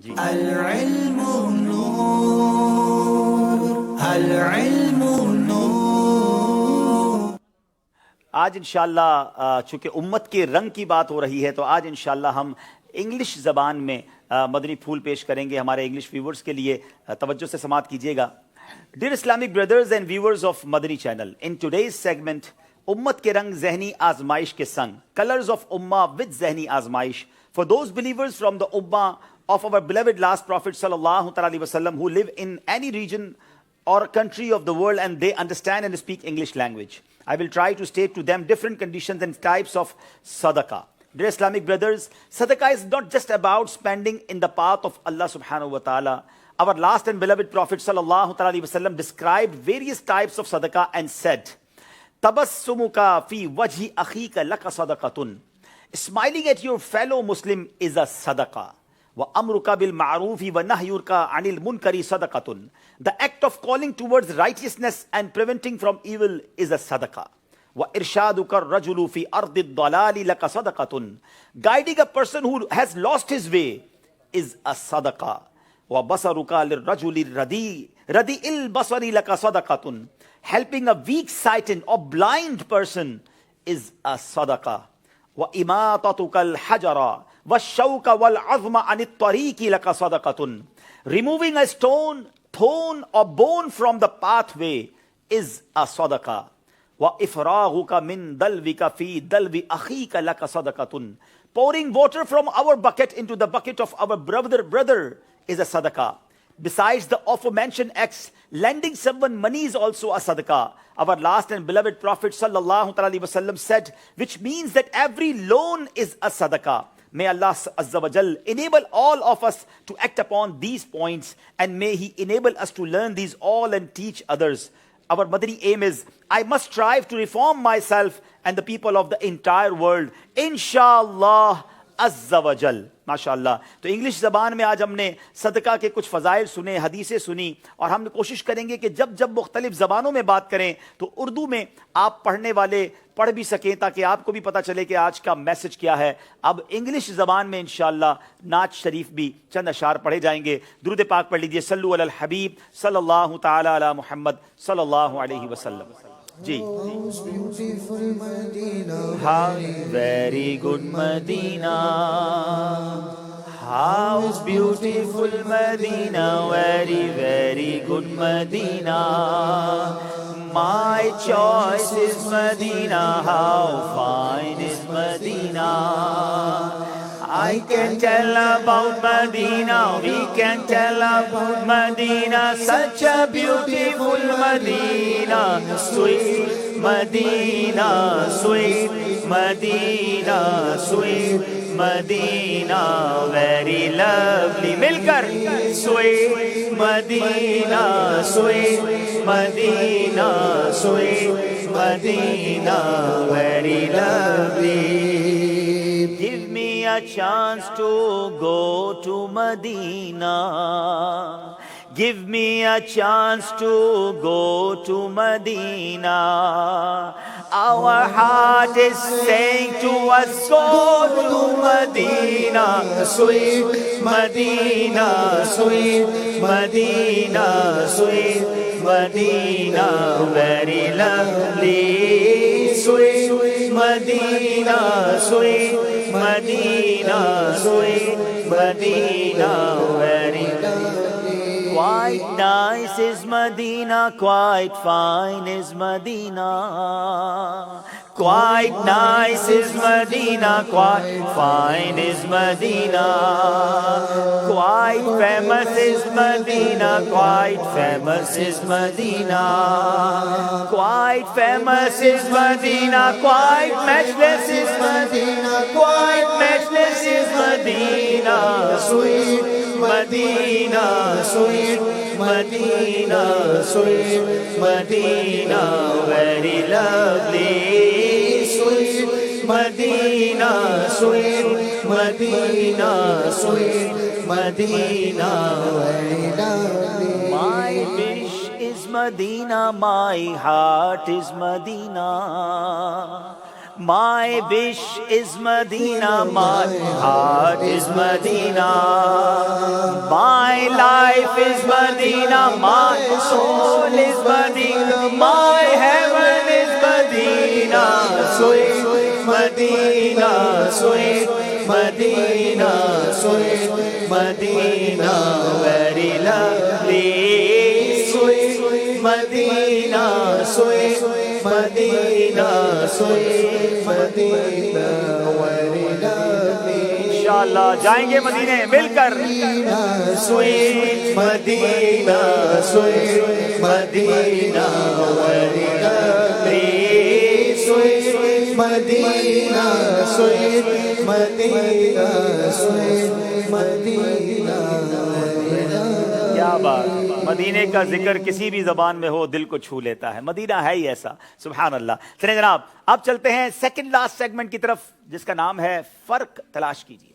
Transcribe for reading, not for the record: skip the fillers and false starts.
जी। अल-इल्मु नूर, अल-इल्मु नूर। आज इंशाअल्लाह चूँकि उम्मत के रंग की बात हो रही है तो आज इंशाअल्लाह हम इंग्लिश ज़बान में मदनी फूल पेश करेंगे हमारे इंग्लिश व्यूवर्स के लिए। तवज्जो से समात कीजिएगा। Dear Islamic brothers and viewers of Madani channel, in today's segment उम्मत के रंग ज़हनी आजमाइश के संग, कलर्स ऑफ उम्मा विद ज़हनी आजमाइश, for those believers from the Umma of our beloved last prophet sallallahu alaihi wasallam who live in any region or country of the world and they understand and speak English language. I will try to state to them different conditions and types of sadaqah. Dear Islamic brothers, sadaqah is not just about spending in the path of Allah subhanahu wa ta'ala. Our last and beloved prophet sallallahu alaihi wasallam described various types of sadaqah and said, tabassumuka fi wajhi akhika laka sadaqatun. Smiling at your fellow Muslim is a sadaqah. وَأَمْرُكَ بِالْمَعْرُوفِ وَنَهْيُكَ عَنِ الْمُنْكَرِ صَدَقَةٌ. The act of calling towards righteousness and preventing from evil is a sadaqah. وَإِرْشَادُكَ الرَّجُلُ فِي أَرْضِ الضَّلَالِ لَكَ صَدَقَةٌ. Guiding a person who has lost his way is a sadaqah. وَبَصَرُكَ لِلرَّجُلِ الرَّدِيءِ الْبَصَرِ لَكَ صَدَقَةٌ. Helping a weak-sighted or blind person is a sadaqah. وَإِمَاطَتُكَ الْحَجَرَ وَالشَّوْكَ وَالْعَظْمَ عَنِ الطَّرِيقِ لَكَ صَدَقَةٌ. Removing a stone, thorn or bone from the pathway is a sadaqah. وَإِفْرَاغُكَ مِنْ دَلْوِكَ فِي دَلْوِ أَخِيكَ لَكَ صَدَقَةٌ. Pouring water from our bucket into the bucket of our brother is a sadaqah. Besides the aforementioned acts, lending someone money is also a sadaqah. Our last and beloved Prophet sallallahu alaihi wasallam said, which means that every loan is a sadaqah. May Allah Azza wa Jal enable all of us to act upon these points, and may He enable us to learn these all and teach others. Our Madani aim is, I must strive to reform myself and the people of the entire world. Inshallah Azza wa Jal. माशाअल्लाह। तो English ज़बान में आज हमने सदका के कुछ फ़ज़ाइल सुने, हदीसें सुनी, और हम कोशिश करेंगे कि जब जब मुख्तलिफ ज़बानों में बात करें तो उर्दू में आप पढ़ने वाले पढ़ भी सकें, ताकि आपको भी पता चले कि आज का मैसेज क्या है। अब इंग्लिश ज़बान में इंशाअल्लाह नात शरीफ भी चंद अशार पढ़े जाएंगे। दुरूद पाक पढ़ लीजिए, सल्लु अलल हबीब सल्लल्लाहु ताला अला मुहम्मद सल्लल्लाहु अलैहि वसल्लम। जी। How very good Medina, how beautiful Medina, very very good Medina. My choice is Medina, how fine is Medina. I can tell about Medina, we can tell about Medina, such a beautiful Medina, sweet Medina, sweet Medina, sweet Medina, very lovely. Milkar, sweet Medina, sweet Medina, sweet Medina, very lovely. Give me a chance to go to Medina. Give me a chance to go to Medina. Our heart is saying to us, go to Medina, sweet Medina, sweet Medina, sweet Medina, very lovely. Sweet Medina, sweet Medina, sweet Medina, very lovely. Quite nice is Medina, quite fine is Medina. Quite nice is Medina, quite fine is Medina. Quite famous is Medina, quite famous is Medina. Quite famous is Medina, quite matchless is Medina, quite matchless is Medina. Sweet Medina, sweet Medina, sweet Medina, very lovely. Sweet Medina, sweet Medina, sweet Medina, very lovely. My wish is Medina, my heart is Medina. My wish is Medina, my heart is Medina. life is Medina, my soul is Medina, my heaven is Medina, sweet Medina, sweet Medina, sweet Medina, very lovely, sweet Medina, sweet Medina, sweet Medina, very lovely. इंशाअल्लाह जाएंगे मदीने मिलकर. Sweet Medina, sweet Medina, very lovely, sweet Medina, sweet Medina, sweet Medina. क्या बात. मदीने का जिक्र किसी भी जबान में हो दिल को छू लेता है. मदीना है ही ऐसा. सुभान अल्लाह. चलिए जनाब अब चलते हैं सेकंड लास्ट सेगमेंट की तरफ जिसका नाम है फर्क तलाश कीजिए.